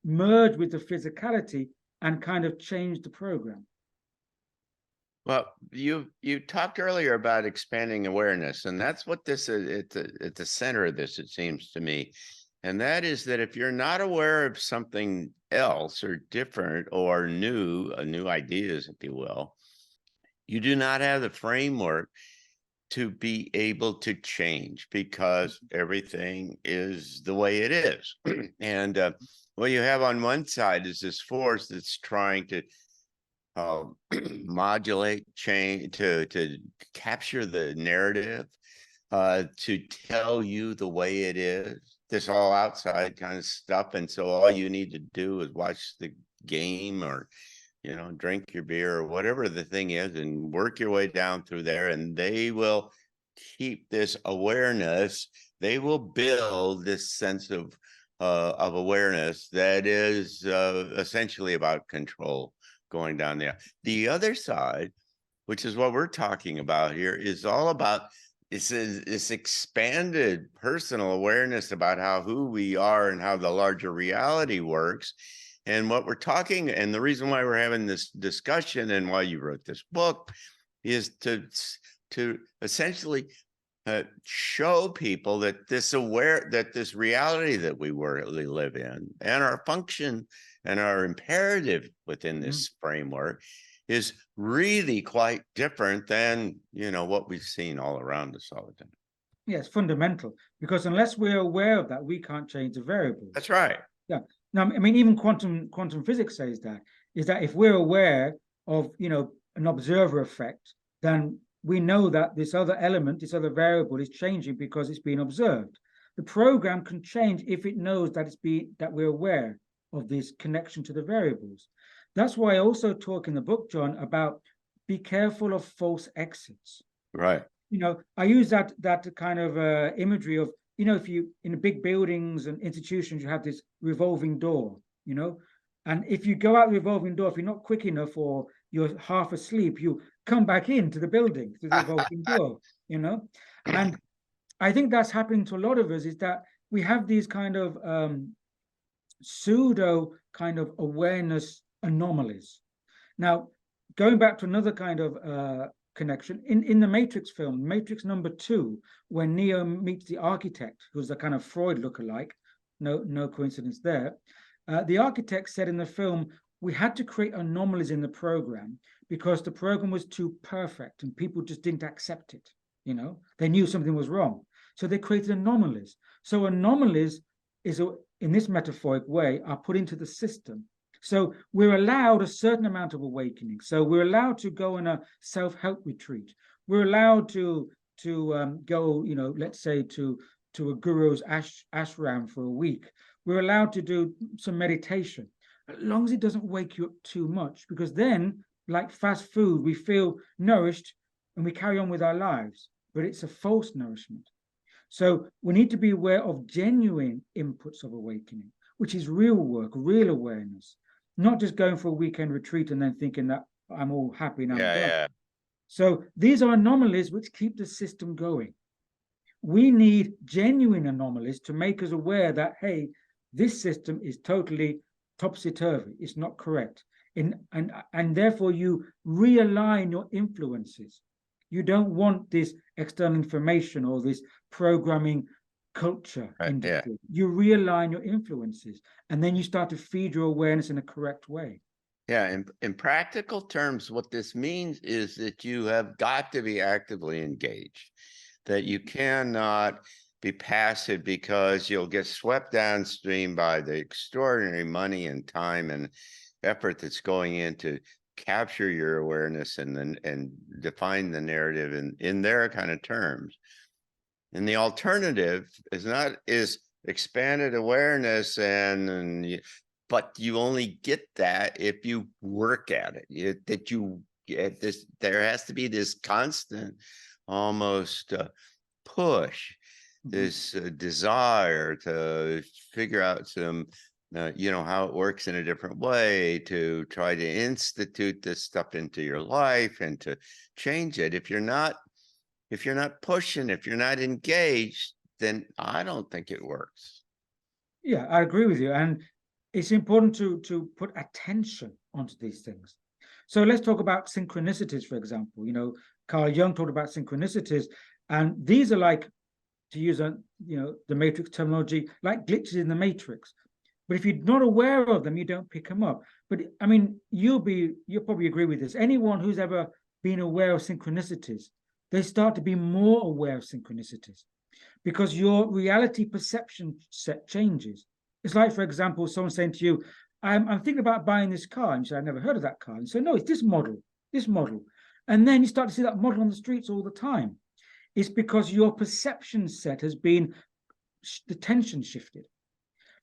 merge with the physicality and kind of change the program. Well, you talked earlier about expanding awareness, and that's what this is at the center of this, it seems to me. And that is that if you're not aware of something else or different or new ideas, if you will, you do not have the framework to be able to change, because everything is the way it is. And what you have on one side is this force that's trying to modulate, change, to capture the narrative, to tell you the way it is, this all outside kind of stuff. And so all you need to do is watch the game, or drink your beer, or whatever the thing is, and work your way down through there, and they will keep this awareness. They will build this sense of awareness that is essentially about control going down there. The other side, which is what we're talking about here, is all about this expanded personal awareness about who we are and how the larger reality works. And what we're talking, and the reason why we're having this discussion and why you wrote this book, is to essentially show people that this reality that we really live in, and our function and our imperative within this framework, is really quite different than what we've seen all around us all the time. Yeah, it's fundamental, because unless we're aware of that, we can't change the variables. That's right. Yeah. Now, I mean, even quantum physics says that, is that if we're aware of, an observer effect, then we know that this other element, this other variable is changing because it's being observed. The program can change if it knows that that we're aware of this connection to the variables. That's why I also talk in the book, John, about be careful of false exits. Right. I use that kind of imagery of, if you, in big buildings and institutions, you have this revolving door, and if you go out the revolving door, if you're not quick enough or you're half asleep, you come back into the building through the revolving door, And I think that's happening to a lot of us, is that we have these kind of pseudo kind of awareness anomalies. Now, going back to another kind of connection, in the Matrix film, Matrix #2, when Neo meets the architect, who's a kind of Freud lookalike, no coincidence there. The architect said in the film, we had to create anomalies in the program because the program was too perfect and people just didn't accept it. They knew something was wrong, so they created anomalies. So anomalies in this metaphoric way, are put into the system. So we're allowed a certain amount of awakening. So we're allowed to go on a self-help retreat. We're allowed to go, let's say to a guru's ashram for a week. We're allowed to do some meditation, as long as it doesn't wake you up too much, because then, like fast food, we feel nourished and we carry on with our lives, but it's a false nourishment. So we need to be aware of genuine inputs of awakening, which is real work, real awareness, not just going for a weekend retreat and then thinking that I'm all happy now. Yeah. So these are anomalies which keep the system going. We need genuine anomalies to make us aware that, hey, this system is totally topsy-turvy. It's not correct. And therefore you realign your influences. You don't want this external information or this programming culture industry. You realign your influences, and then you start to feed your awareness in a correct way. Yeah, in practical terms, what this means is that you have got to be actively engaged, that you cannot be passive because you'll get swept downstream by the extraordinary money and time and effort that's going into capture your awareness and define the narrative in their kind of terms. And the alternative is expanded awareness but you only get that if you work at it. That you get this, there has to be this constant almost push, this desire to figure out some how it works in a different way, to try to institute this stuff into your life and to change it. If you're not pushing, if you're not engaged, then I don't think it works. Yeah, I agree with you. And it's important to put attention onto these things. So let's talk about synchronicities, for example. Carl Jung talked about synchronicities, and these are like, to use the matrix terminology, like glitches in the matrix. But if you're not aware of them, you don't pick them up. But I mean, you'll probably agree with this. Anyone who's ever been aware of synchronicities, they start to be more aware of synchronicities because your reality perception set changes. It's like, for example, someone saying to you, I'm thinking about buying this car. And you say, I've never heard of that car. And so, no, it's this model. And then you start to see that model on the streets all the time. It's because your perception set has been, the tension shifted.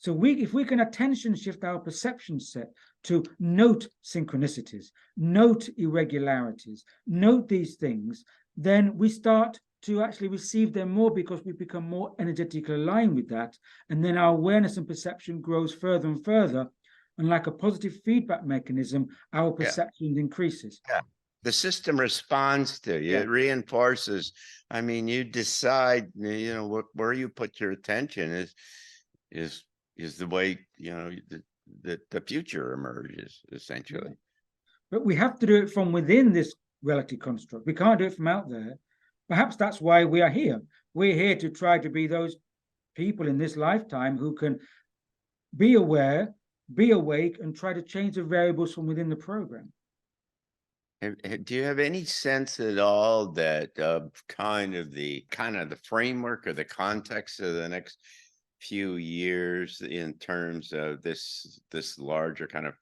So if we can attention shift our perception set to note synchronicities, note irregularities, note these things, then we start to actually receive them more because we become more energetically aligned with that. And then our awareness and perception grows further and further. And like a positive feedback mechanism, our perception increases. Yeah. The system responds to you. It reinforces. I mean, you decide, where you put your attention is the way, the future emerges, essentially. But we have to do it from within this reality construct. We can't do it from out there. Perhaps that's why we are here. We're here to try to be those people in this lifetime who can be aware, be awake, and try to change the variables from within the program. Do you have any sense at all that kind of the framework or the context of the next few years in terms of this larger kind of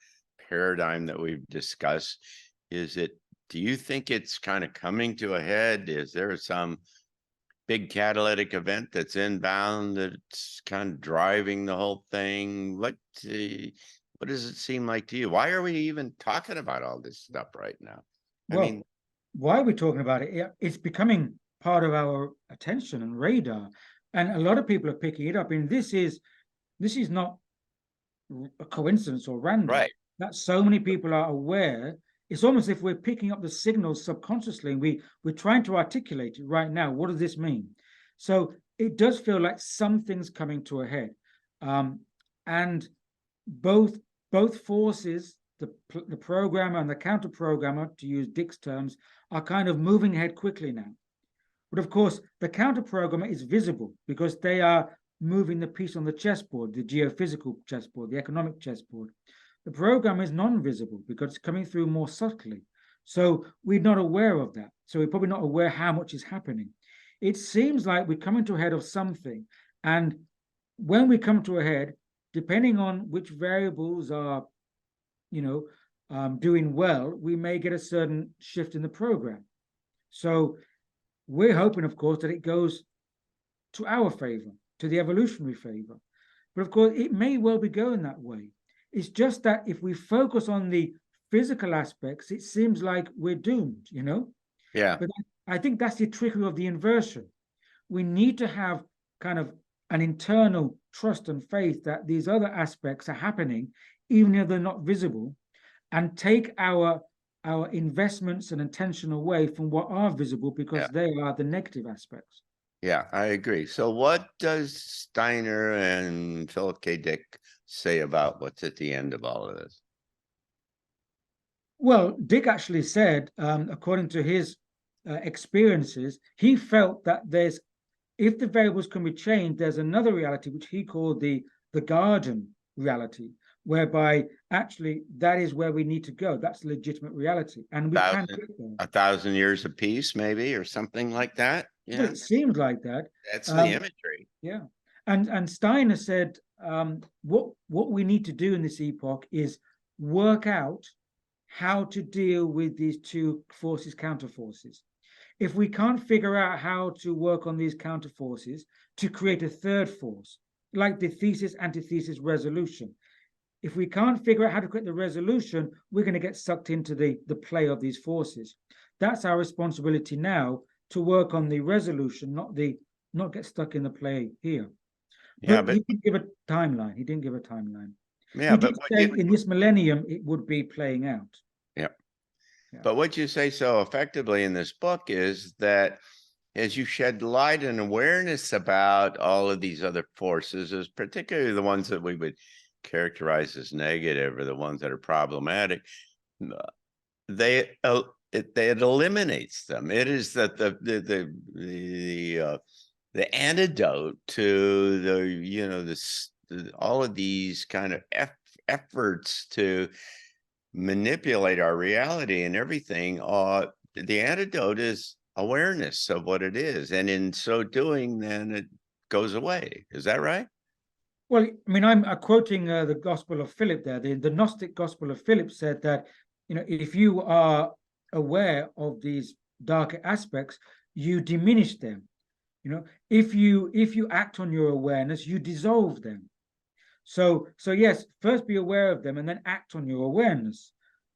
paradigm that we've discussed? Do you think it's kind of coming to a head? Is there some big catalytic event that's inbound that's kind of driving the whole thing? What does it seem like to you? Why are we even talking about all this stuff right now? Why are we talking about it? It's becoming part of our attention and radar, and a lot of people are picking it up. And this is not a coincidence or random. Right. That so many people are aware. It's almost as if we're picking up the signals subconsciously, and we're trying to articulate it right now. What does this mean? So it does feel like something's coming to a head, and both forces, the programmer and the counter programmer, to use Dick's terms, are kind of moving ahead quickly now. But of course, the counter programmer is visible because they are moving the piece on the chessboard, the geophysical chessboard, the economic chessboard. The program is non-visible because it's coming through more subtly. So we're not aware of that. So we're probably not aware how much is happening. It seems like we're coming to a head of something. And when we come to a head, depending on which variables are, doing well, we may get a certain shift in the program. So we're hoping, of course, that it goes to our favor, to the evolutionary favor. But of course, it may well be going that way. It's just that if we focus on the physical aspects, it seems like we're doomed, Yeah. But I think that's the trickery of the inversion. We need to have kind of an internal trust and faith that these other aspects are happening, even if they're not visible, and take our investments and attention away from what are visible because they are the negative aspects. Yeah, I agree. So what does Steiner and Philip K. Dick say about what's at the end of all of this? Well, Dick actually said, according to his experiences, he felt that if the variables can be changed, there's another reality which he called the garden reality, whereby actually that is where we need to go. That's legitimate reality, and we can Thousand, get there. 1,000 years of peace, maybe, or something like that. Well, Yeah, it seems like that. that's the Um, imagery. yeah, and Steiner said what we need to do in this epoch is work out how to deal with these two forces, counter forces. If we can't figure out how to work on these counter forces to create a third force, like the thesis antithesis resolution, if we can't figure out how to create the resolution, we're going to get sucked into the play of these forces. That's our responsibility now, to work on the resolution, not get stuck in the play here. Yeah, But but he didn't give a timeline. He didn't give a timeline. yeah, He but did what say you, in this millennium it would be playing out. yeah, Yeah. but what you say so effectively in this book is that as you shed light and awareness about all of these other forces, as particularly the ones that we would characterize as negative or the ones that are problematic, they it eliminates them. It is that the antidote to all of these kind of efforts to manipulate our reality and everything. The antidote is awareness of what it is, and in so doing, then it goes away. Is that right? Well, I mean, I'm quoting the Gospel of Philip there. The Gnostic Gospel of Philip said that, if you are aware of these darker aspects, you diminish them. If you act on your awareness, you dissolve them. So yes, first be aware of them and then act on your awareness,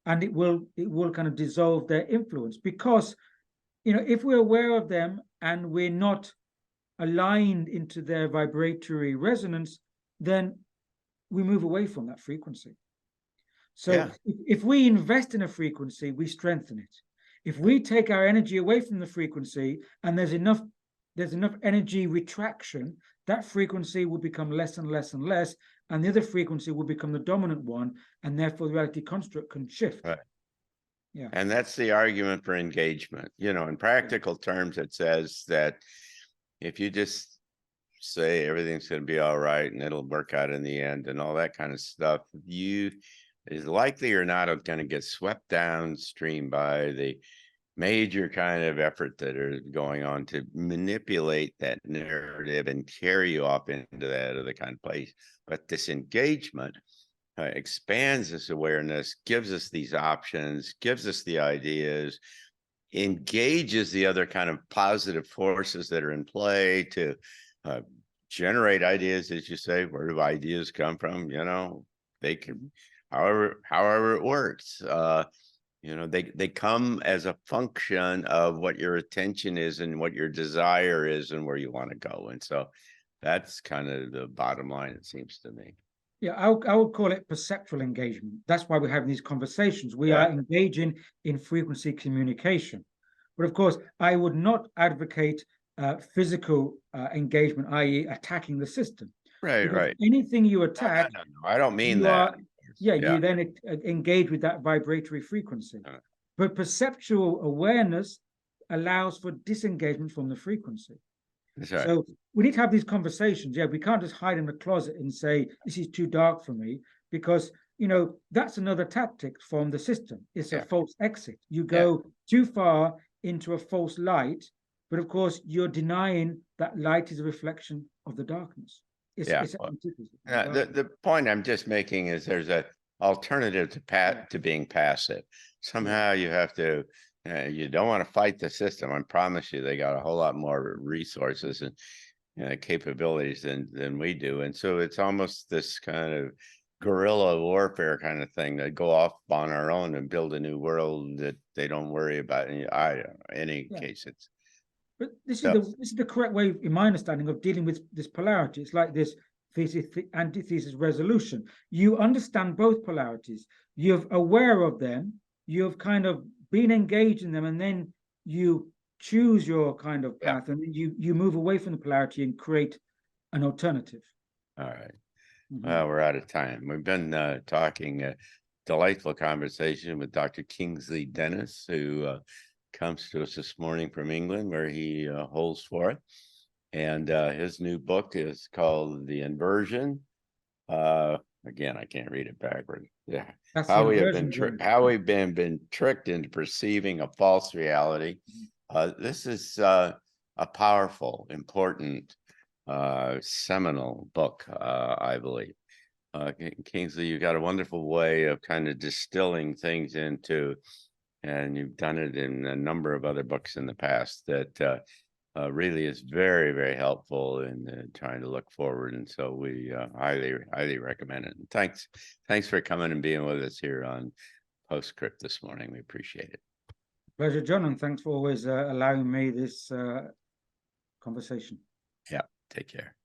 and it will kind of dissolve their influence. Because if we're aware of them and we're not aligned into their vibratory resonance, then we move away from that frequency. So Yeah. if we invest in a frequency, we strengthen it. If we take our energy away from the frequency and there's enough energy retraction, that frequency will become less and less and less, and the other frequency will become the dominant one, and therefore the reality construct can shift. Right. Yeah. And that's the argument for engagement. In practical terms, it says that if you just say everything's going to be all right and it'll work out in the end and all that kind of stuff, you is likely or not going to get swept downstream by the major kind of effort that are going on to manipulate that narrative and carry you off into that other kind of place. But this engagement expands this awareness, gives us these options, gives us the ideas, engages the other kind of positive forces that are in play to generate ideas. As you say, where do ideas come from? They can, however it works. They come as a function of what your attention is and what your desire is and where you want to go. And so that's kind of the bottom line, it seems to me. Yeah, I would call it perceptual engagement. That's why we're having these conversations. We are engaging in frequency communication. But of course, I would not advocate physical engagement, i.e. attacking the system. Right, because right. anything you attack, no, I don't mean you that. you then engage with that vibratory frequency. But perceptual awareness allows for disengagement from the frequency. That's right. So we need to have these conversations. Yeah, we can't just hide in the closet and say, this is too dark for me, because, that's another tactic from the system. It's a false exit. You go too far into a false light, but of course, you're denying that light is a reflection of the darkness. The point I'm just making is there's an alternative to being passive. Somehow you have to, you don't want to fight the system. I promise you, they got a whole lot more resources and capabilities than we do. And so it's almost this kind of guerrilla warfare kind of thing that go off on our own and build a new world that they don't worry about. In any case, it's. But this is the correct way, in my understanding, of dealing with this polarity. It's like this thesis antithesis resolution. You understand both polarities. You're aware of them. You've kind of been engaged in them, and then you choose your kind of path, and then you move away from the polarity and create an alternative. All right. Well, we're out of time. We've been talking a delightful conversation with Dr. Kingsley Dennis, who comes to us this morning from England, where he holds forth. And his new book is called The Inversion. Again, again, I can't read it backward. Yeah. That's the How we have inversion, been John. how we've been tricked into perceiving a false reality. This is a powerful, important, seminal book, I believe. Kingsley, you got a wonderful way of kind of distilling things into, and you've done it in a number of other books in the past that really is very, very helpful in trying to look forward. And so we highly recommend it. And thanks for coming and being with us here on Postscript this morning. We appreciate it. Pleasure, John, and thanks for always allowing me this conversation. Yeah, take care.